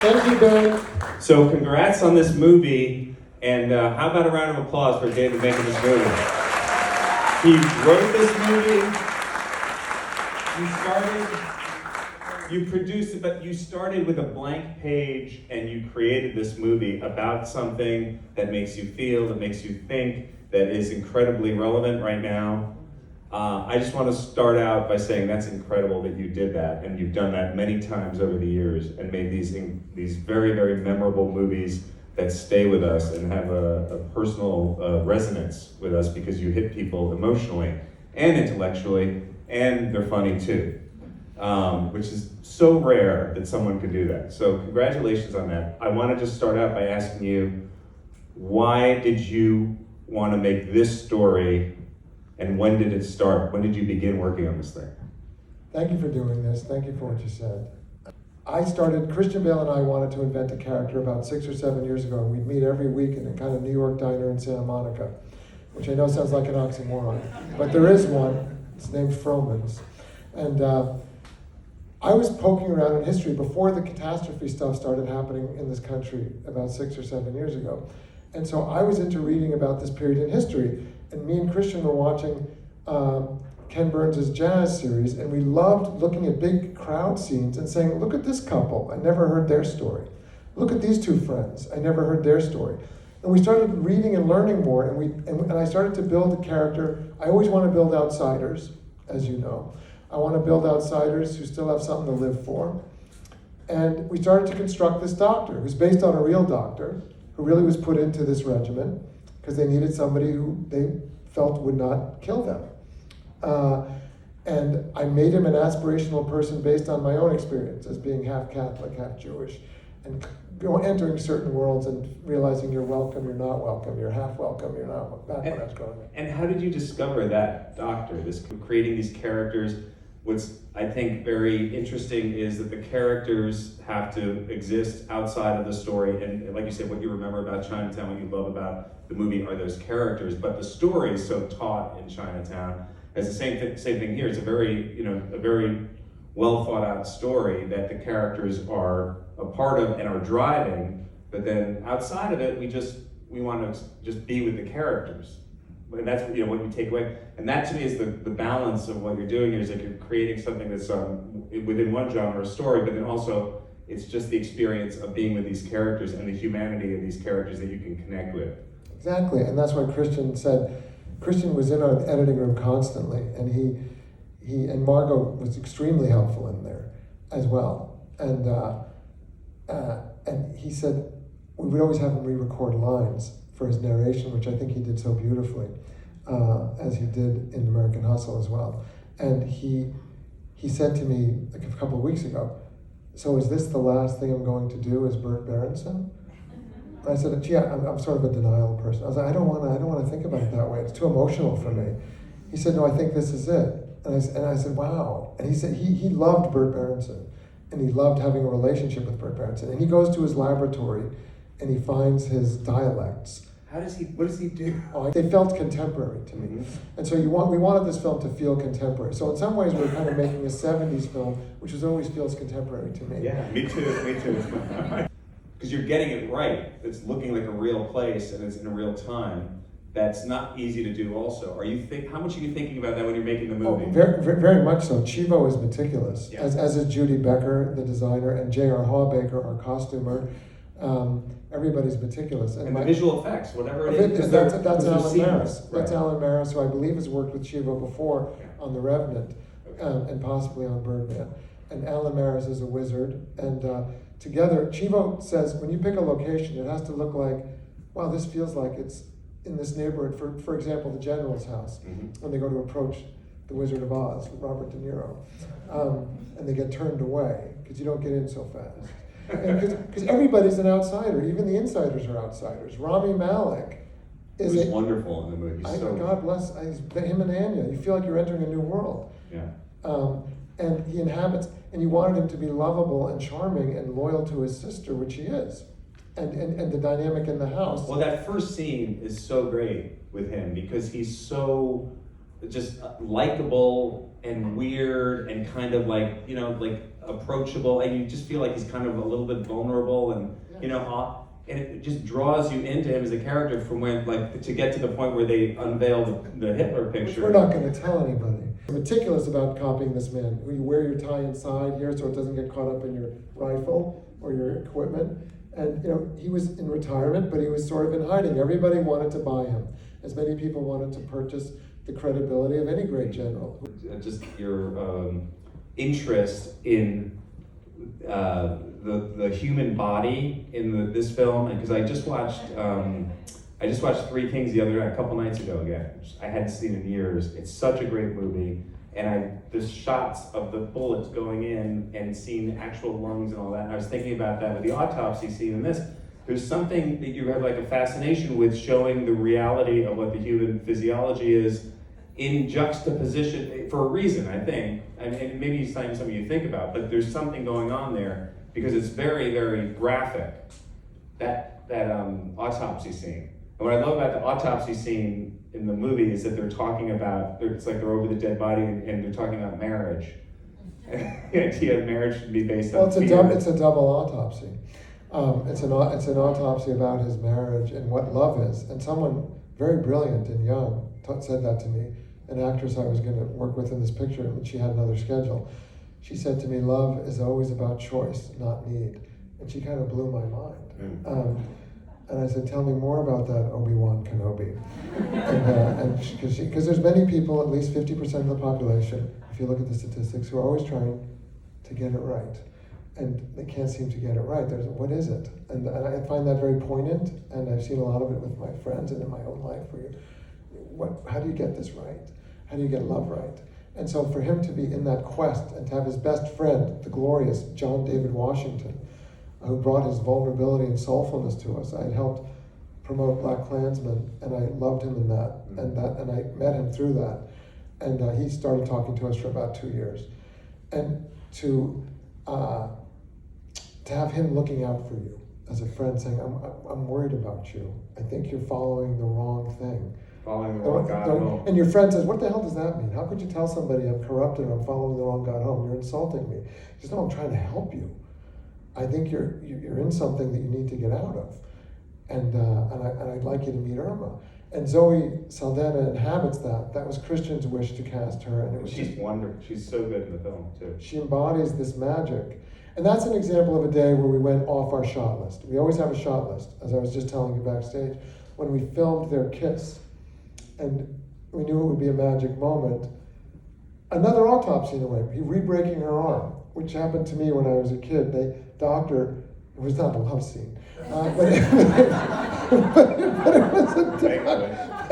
Thank you, Ben. So congrats on this movie, and how about a round of applause for David making this movie? He wrote this movie, you produced it, but you started with a blank page and you created this movie about something that makes you feel, that makes you think, that is incredibly relevant right now. I just want to start out by saying that's incredible that you did that, and you've done that many times over the years and made these very, very memorable movies that stay with us and have a personal resonance with us because you hit people emotionally and intellectually, and they're funny too, which is so rare that someone could do that. So congratulations on that. I want to just start out by asking you, why did you want to make this story? And when did it start? When did you begin working on this thing? Thank you for doing this. Thank you for what you said. Christian Bale and I wanted to invent a character about 6 or 7 years ago. We'd meet every week in a kind of New York diner in Santa Monica, which I know sounds like an oxymoron, but there is one. It's named Froman's. And I was poking around in history before the catastrophe stuff started happening in this country about 6 or 7 years ago. And so I was into reading about this period in history. And me and Christian were watching Ken Burns' jazz series, and we loved looking at big crowd scenes and saying, look at this couple, I never heard their story. Look at these two friends, I never heard their story. And we started reading and learning more, and I started to build a character. I always want to build outsiders, as you know. I want to build outsiders who still have something to live for. And we started to construct this doctor, who's based on a real doctor, who really was put into this regiment, because they needed somebody who they felt would not kill them. And I made him an aspirational person based on my own experience as being half Catholic, half Jewish, and entering certain worlds and realizing you're welcome, you're not welcome, you're half welcome, you're not welcome. That's what I was going with. And how did you discover that doctor, creating these characters? What's, I think, very interesting is that the characters have to exist outside of the story. And like you said, what you remember about Chinatown, what you love about the movie are those characters. But the story is so taught in Chinatown. It's the same thing here. It's a very well thought out story that the characters are a part of and are driving. But then outside of it, we want to just be with the characters. And that's what you take away, and that to me is the balance of what you're doing here. Is like you're creating something that's within one genre, story, but then also it's just the experience of being with these characters and the humanity of these characters that you can connect with. Exactly, and that's why Christian was in our editing room constantly, and he and Margot was extremely helpful in there as well, and he said we would always have him re-record lines for his narration, which I think he did so beautifully, as he did in American Hustle as well. And he said to me like a couple of weeks ago, so is this the last thing I'm going to do as Burt Berenson? And I said, gee, I'm sort of a denial person. I was like, I don't want to think about it that way. It's too emotional for me. He said, no, I think this is it. And I said, wow. And he said he loved Burt Berenson, and he loved having a relationship with Burt Berenson. And he goes to his laboratory and he finds his dialects. What does he do? Oh, they felt contemporary to me. Mm-hmm. And so we wanted this film to feel contemporary. So in some ways we're kind of making a 70s film, which always feels contemporary to me. Yeah, me too. Because you're getting it right. It's looking like a real place and it's in a real time. That's not easy to do also. How much are you thinking about that when you're making the movie? Oh, very, very much so. Chivo is meticulous, yeah. as is Judy Becker, the designer, and J.R. Hawbaker, our costumer. Everybody's meticulous. And the visual effects, whatever it is. That's Alan Maris. Right. That's Alan Maris, who I believe has worked with Chivo before on The Revenant, okay. And possibly on Birdman. And Alan Maris is a wizard. And together, Chivo says, when you pick a location, it has to look like, wow, this feels like it's in this neighborhood. For example, the General's house, mm-hmm. when they go to approach the Wizard of Oz with Robert De Niro. And they get turned away, because you don't get in so fast. Because everybody's an outsider, even the insiders are outsiders. Rami Malek is wonderful in the movie. God bless him and Anya. You feel like you're entering a new world. Yeah. And he inhabits, and you wanted him to be lovable and charming and loyal to his sister, which he is, and the dynamic in the house. Well, that first scene is so great with him because he's so just likable and weird and kind of like approachable, and you just feel like he's kind of a little bit vulnerable, and and it just draws you into him as a character from when, like, to get to the point where they unveil the Hitler picture. We're not going to tell anybody. I'm meticulous about copying this man. You wear your tie inside here so it doesn't get caught up in your rifle or your equipment. And he was in retirement, but he was sort of in hiding. Everybody wanted to buy him, as many people wanted to purchase the credibility of any great general. Just your interest in the human body in this film, because I just watched Three Kings a couple nights ago again. I hadn't seen it in years. It's such a great movie, and the shots of the bullets going in and seeing actual lungs and all that. And I was thinking about that with the autopsy scene in this. There's something that you have like a fascination with, showing the reality of what the human physiology is in juxtaposition for a reason, I think. And maybe it's not even something you think about, but there's something going on there because it's very, very graphic. That autopsy scene. And what I love about the autopsy scene in the movie is that they're talking about, it's like they're over the dead body and they're talking about marriage. The idea of marriage should be based on fear. It's a double autopsy. It's an autopsy about his marriage and what love is. And someone very brilliant and young said that to me, an actress I was going to work with in this picture, and she had another schedule. She said to me, love is always about choice, not need. And she kind of blew my mind. And I said, tell me more about that, Obi-Wan Kenobi. Because there's many people, at least 50% of the population, if you look at the statistics, who are always trying to get it right. And they can't seem to get it right. What is it? And I find that very poignant, and I've seen a lot of it with my friends and in my own life, how do you get this right? How do you get love right? And so for him to be in that quest and to have his best friend, the glorious John David Washington, who brought his vulnerability and soulfulness to us. I had helped promote Black Klansmen, and I loved him in that, and I met him through that. And he started talking to us for about 2 years. And to have him looking out for you as a friend, saying, I'm worried about you. I think you're following the wrong thing. Following the wrong God home. And your friend says, what the hell does that mean? How could you tell somebody I'm corrupted or I'm following the wrong God home? You're insulting me. He says, no, I'm trying to help you. I think you're in something that you need to get out of. And I'd like you to meet Irma. And Zoe Saldana inhabits that. That was Christian's wish to cast her. And it was She's wonderful. She's so good in the film, too. She embodies this magic. And that's an example of a day where we went off our shot list. We always have a shot list, as I was just telling you backstage, when we filmed their kiss. And we knew it would be a magic moment. Another autopsy in a way, re-breaking her arm, which happened to me when I was a kid. It was not a love scene, but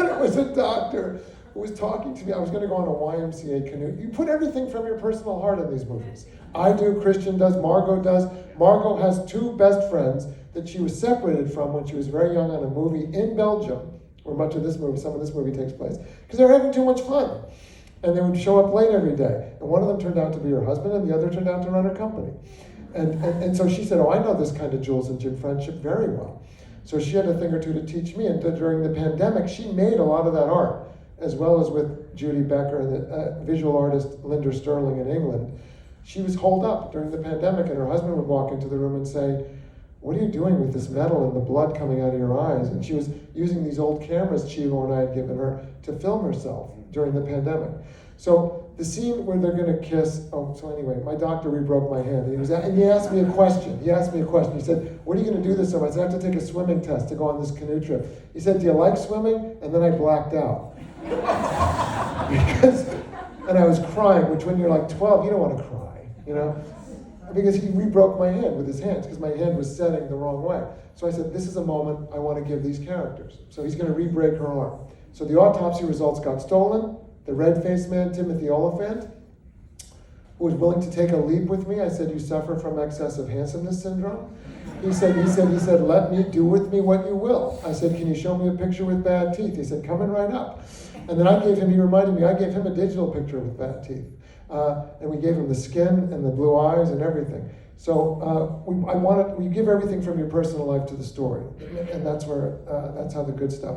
it was a doctor who was talking to me. I was going to go on a YMCA canoe. You put everything from your personal heart in these movies. I do, Christian does, Margot does. Margot has 2 best friends that she was separated from when she was very young on a movie in Belgium, where some of this movie takes place, because they were having too much fun. And they would show up late every day. And one of them turned out to be her husband, and the other turned out to run her company. And so she said, I know this kind of Jules and Jim friendship very well. So she had a thing or two to teach me. And during the pandemic, she made a lot of that art, as well as with Judy Becker and the visual artist Linda Sterling in England. She was holed up during the pandemic, and her husband would walk into the room and say, what are you doing with this metal and the blood coming out of your eyes? And she was using these old cameras Chivo and I had given her to film herself during the pandemic. So the scene where they're going to kiss, so anyway, my doctor re-broke my hand. And he asked me a question. He said, what are you going to do this summer? I said, I have to take a swimming test to go on this canoe trip. He said, do you like swimming? And then I blacked out. And I was crying, which when you're like 12, you don't want to cry, Because he re-broke my hand with his hands, because my hand was setting the wrong way. So I said, this is a moment I want to give these characters. So he's going to re-break her arm. So the autopsy results got stolen. The red-faced man, Timothy Oliphant, who was willing to take a leap with me. I said, you suffer from excessive handsomeness syndrome? He said, let me do with me what you will. I said, can you show me a picture with bad teeth? He said, coming right up. And then he reminded me, I gave him a digital picture with bad teeth. And we gave him the skin and the blue eyes and everything. So we give everything from your personal life to the story. And that's how the good stuff